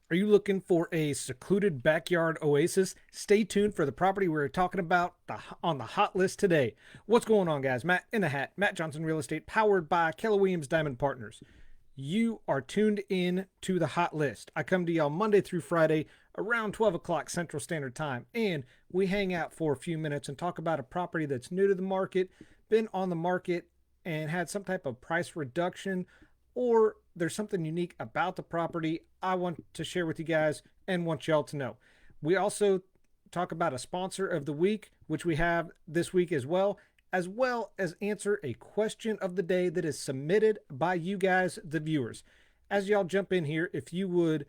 Are you looking for a secluded backyard oasis? Stay tuned for the property we're talking about on the hot list today. What's going on, guys? Matt in the Hat, Matt Johnson Real Estate, powered by Keller Williams Diamond Partners. You are tuned in to the hot list. I come to y'all Monday through Friday around 12 o'clock Central Standard Time, and we hang out for a few minutes and talk about a property that's new to the market, been on the market, and had some type of price reduction, or there's something unique about the property I want to share with you guys and want y'all to know. We also talk about a sponsor of the week, which we have this week as well as answer a question of the day that is submitted by you guys, the viewers. As y'all jump in here, if you would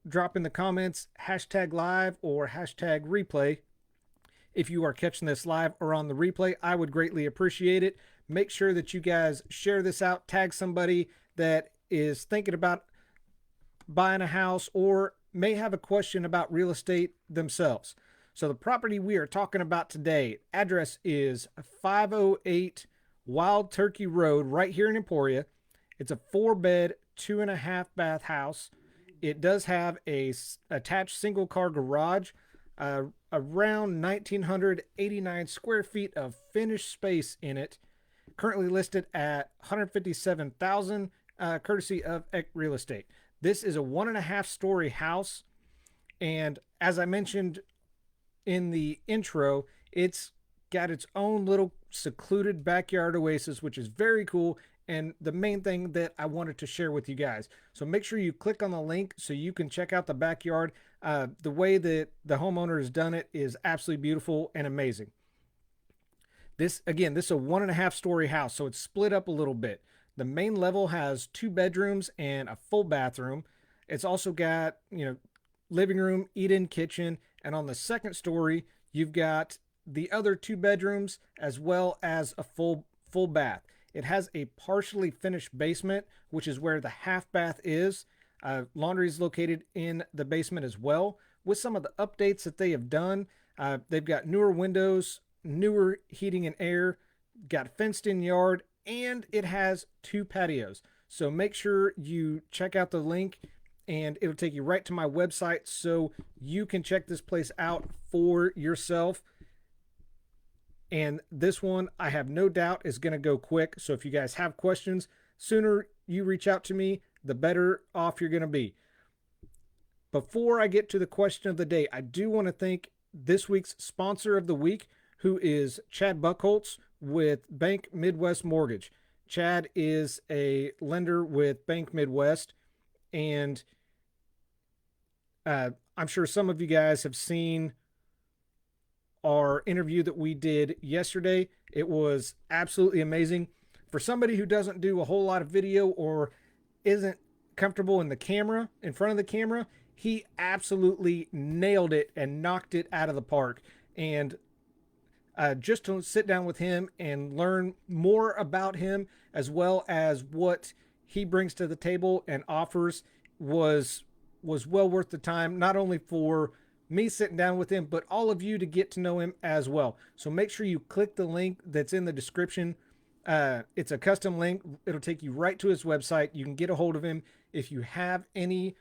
drop in the comments hashtag live or hashtag replay, if you are catching this live or on the replay, I would greatly appreciate it. Make sure that you guys share this out, tag somebody that is thinking about buying a house or may have a question about real estate themselves. So the property we are talking about today, address is 508 Wild Turkey Road right here in Emporia. It's a 4-bed, 2.5-bath house. It does have a attached single car garage, around 1,989 square feet of finished space in it. Currently listed at $157,000, courtesy of Eck Real Estate. This is a 1.5-story house, and as I mentioned in the intro, it's got its own little secluded backyard oasis, which is very cool, and the main thing that I wanted to share with you guys. So make sure you click on the link so you can check out the backyard. The way that the homeowner has done it is absolutely beautiful and amazing. This is a 1.5-story house, so it's split up a little bit. The main level has 2 bedrooms and a full bathroom. It's also got, living room, eat-in kitchen, and on the second story, you've got the other 2 bedrooms as well as a full bath. It has a partially finished basement, which is where the half bath is. Laundry is located in the basement as well. With some of the updates that they have done, they've got newer windows, newer heating and air, got fenced in yard, and it has 2 patios. So make sure you check out the link and it'll take you right to my website so you can check this place out for yourself. And this one, I have no doubt, is going to go quick. So if you guys have questions, sooner you reach out to me, the better off you're going to be. Before I get to the question of the day, I do want to thank this week's sponsor of the week, who is Chad Buckholtz with Bank Midwest Mortgage. Chad is a lender with Bank Midwest, and I'm sure some of you guys have seen our interview that we did yesterday. It was absolutely amazing. For somebody who doesn't do a whole lot of video or isn't comfortable in front of the camera, he absolutely nailed it and knocked it out of the park. And just to sit down with him and learn more about him as well as what he brings to the table and offers was well worth the time, not only for me sitting down with him, but all of you to get to know him as well. So make sure you click the link that's in the description. It's a custom link. It'll take you right to his website. You can get a hold of him if you have any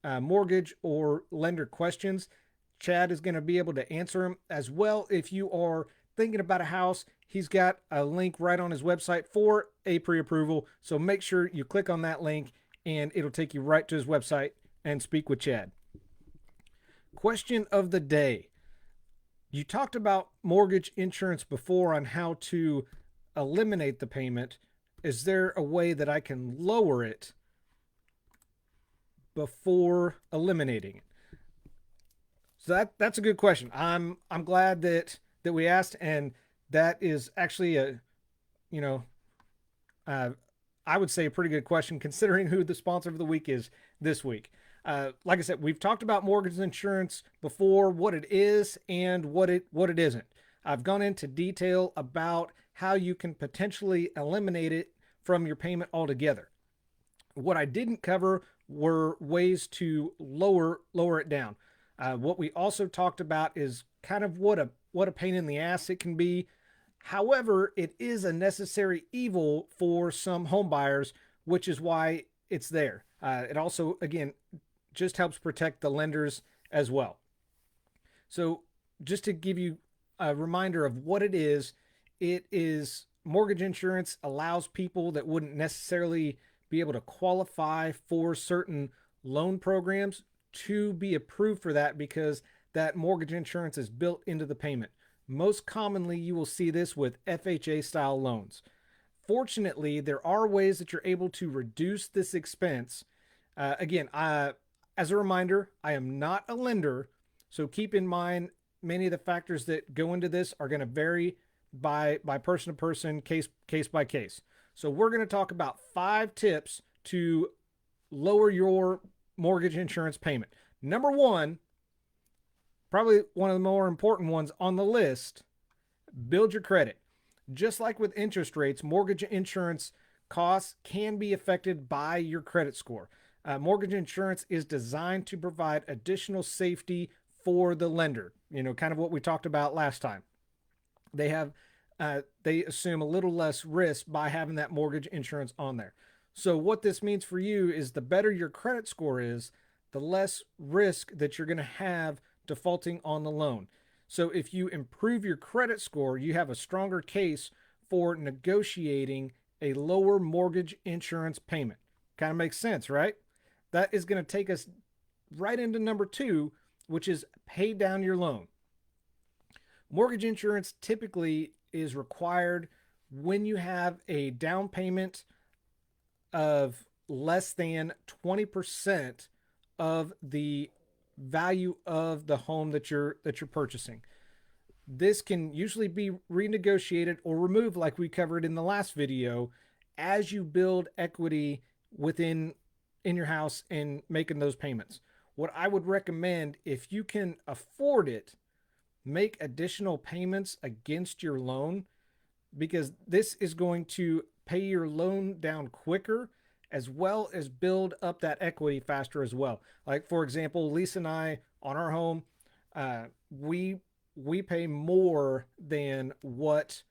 mortgage or lender questions. Chad is going to be able to answer them as well. If you are thinking about a house, he's got a link right on his website for a pre-approval. So make sure you click on that link and it'll take you right to his website and speak with Chad. Question of the day. You talked about mortgage insurance before on how to eliminate the payment. Is there a way that I can lower it before eliminating it? So that's a good question. I'm glad that we asked, and that is actually I would say a pretty good question considering who the sponsor of the week is this week. Like I said, we've talked about mortgage insurance before, what it is and what it isn't. I've gone into detail about how you can potentially eliminate it from your payment altogether. What I didn't cover were ways to lower it down. What we also talked about is kind of what a pain in the ass it can be. However, it is a necessary evil for some home buyers, which is why it's there. It also, again, just helps protect the lenders as well. So, just to give you a reminder of what it is mortgage insurance allows people that wouldn't necessarily be able to qualify for certain loan programs to be approved for that because that mortgage insurance is built into the payment. Most commonly, you will see this with FHA style loans. Fortunately, there are ways that you're able to reduce this expense. Again, as a reminder, I am not a lender, so keep in mind many of the factors that go into this are going to vary by person to person, case by case. So we're going to talk about 5 tips to lower your mortgage insurance payment. Number 1, probably one of the more important ones on the list, build your credit. Just like with interest rates, mortgage insurance costs can be affected by your credit score. Mortgage insurance is designed to provide additional safety for the lender. You know, kind of what we talked about last time. They have they assume a little less risk by having that mortgage insurance on there. So what this means for you is the better your credit score is, the less risk that you're going to have defaulting on the loan. So if you improve your credit score, you have a stronger case for negotiating a lower mortgage insurance payment. Kind of makes sense, right? That is going to take us right into number 2, which is pay down your loan. Mortgage insurance typically is required when you have a down payment of less than 20% of the value of the home that you're purchasing. This can usually be renegotiated or removed, like we covered in the last video, as you build equity in your house and making those payments. What I would recommend, if you can afford it, make additional payments against your loan, because this is going to pay your loan down quicker as well as build up that equity faster as well. Like, for example, Lisa and I on our home, we pay more than what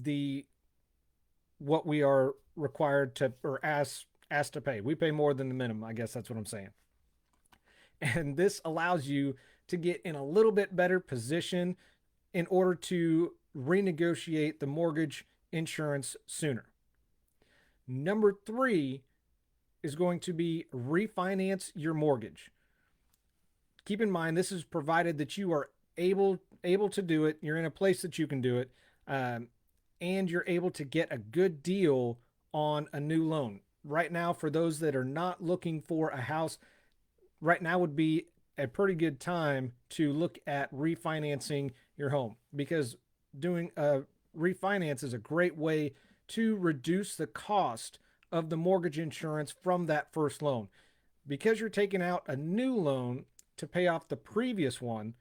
we are required to, or asked to pay. We pay more than the minimum. I guess that's what I'm saying. And this allows you to get in a little bit better position in order to renegotiate the mortgage insurance sooner. Number 3 is going to be refinance your mortgage. Keep in mind, this is provided that you are able to do it. You're in a place that you can do it, and you're able to get a good deal on a new loan. Right now, for those that are not looking for a house, right now would be a pretty good time to look at refinancing your home, because doing a refinance is a great way to reduce the cost of the mortgage insurance from that first loan. Because you're taking out a new loan to pay off the previous one,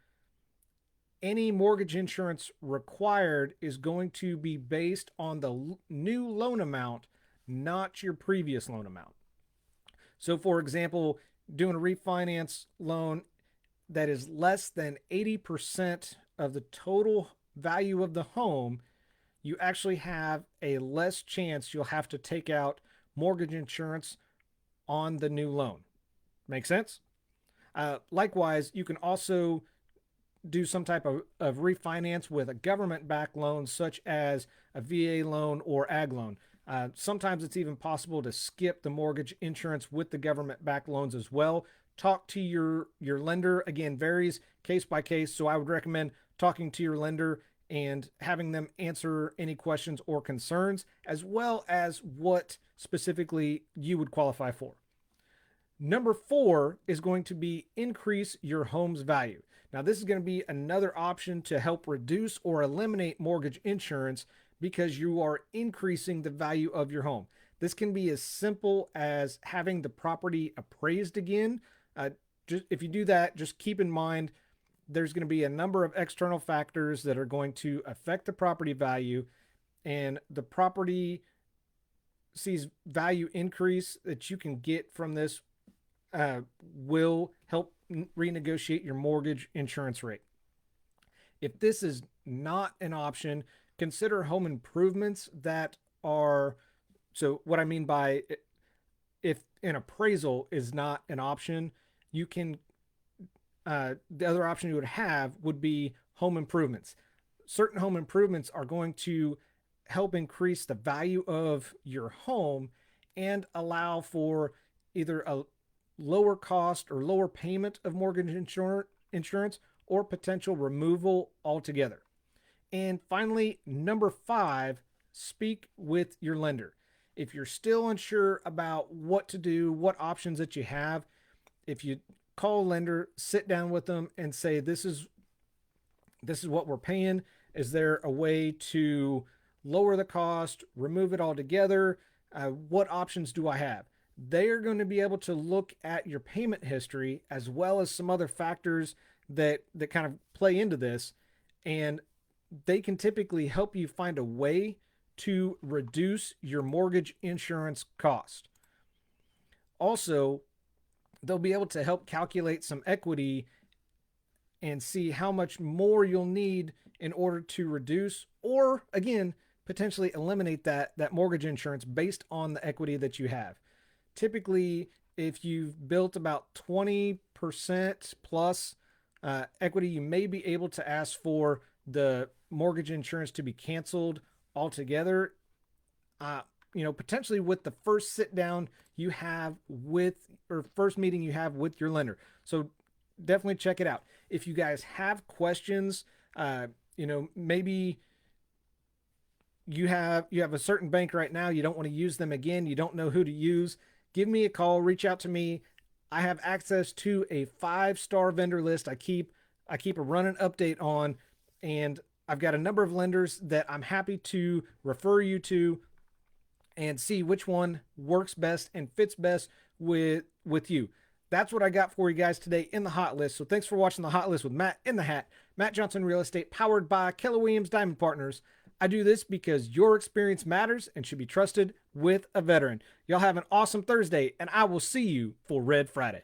any mortgage insurance required is going to be based on the new loan amount, not your previous loan amount. So, for example, doing a refinance loan that is less than 80% of the total value of the home, you actually have a less chance you'll have to take out mortgage insurance on the new loan. Make sense? Likewise, you can also do some type of refinance with a government-backed loan, such as a VA loan or ag loan. Sometimes it's even possible to skip the mortgage insurance with the government-backed loans as well. Talk to your lender. Again, varies case by case, so I would recommend talking to your lender and having them answer any questions or concerns, as well as what specifically you would qualify for. Number 4 is going to be increase your home's value. Now, this is going to be another option to help reduce or eliminate mortgage insurance because you are increasing the value of your home. This can be as simple as having the property appraised again. If you do that, just keep in mind there's going to be a number of external factors that are going to affect the property value, and the property sees value increase that you can get from this will help renegotiate your mortgage insurance rate. If this is not an option, consider home improvements that are, so what I mean by, if an appraisal is not an option, you can the other option you would have would be home improvements. Certain home improvements are going to help increase the value of your home and allow for either a lower cost or lower payment of mortgage insurance or potential removal altogether. And finally, number 5, speak with your lender. If you're still unsure about what to do, what options that you have, if you call a lender, sit down with them and say, this is what we're paying. Is there a way to lower the cost, remove it altogether? What options do I have? They are going to be able to look at your payment history as well as some other factors that kind of play into this, and they can typically help you find a way to reduce your mortgage insurance cost. Also, they'll be able to help calculate some equity and see how much more you'll need in order to reduce or, again, potentially eliminate that mortgage insurance based on the equity that you have. Typically, if you've built about 20% plus equity, you may be able to ask for the mortgage insurance to be canceled altogether. Potentially with the first sit down you have with, or first meeting you have with your lender. So definitely check it out. If you guys have questions, maybe you have a certain bank right now, you don't want to use them again, you don't know who to use, give me a call, reach out to me. I have access to a 5-star vendor list I keep a running update on, and I've got a number of lenders that I'm happy to refer you to and see which one works best and fits best with you. That's what I got for you guys today in the hot list. So thanks for watching the hot list with Matt in the Hat. Matt Johnson Real Estate, powered by Keller Williams Diamond Partners. I do this because your experience matters and should be trusted with a veteran. Y'all have an awesome Thursday, and I will see you for Red Friday.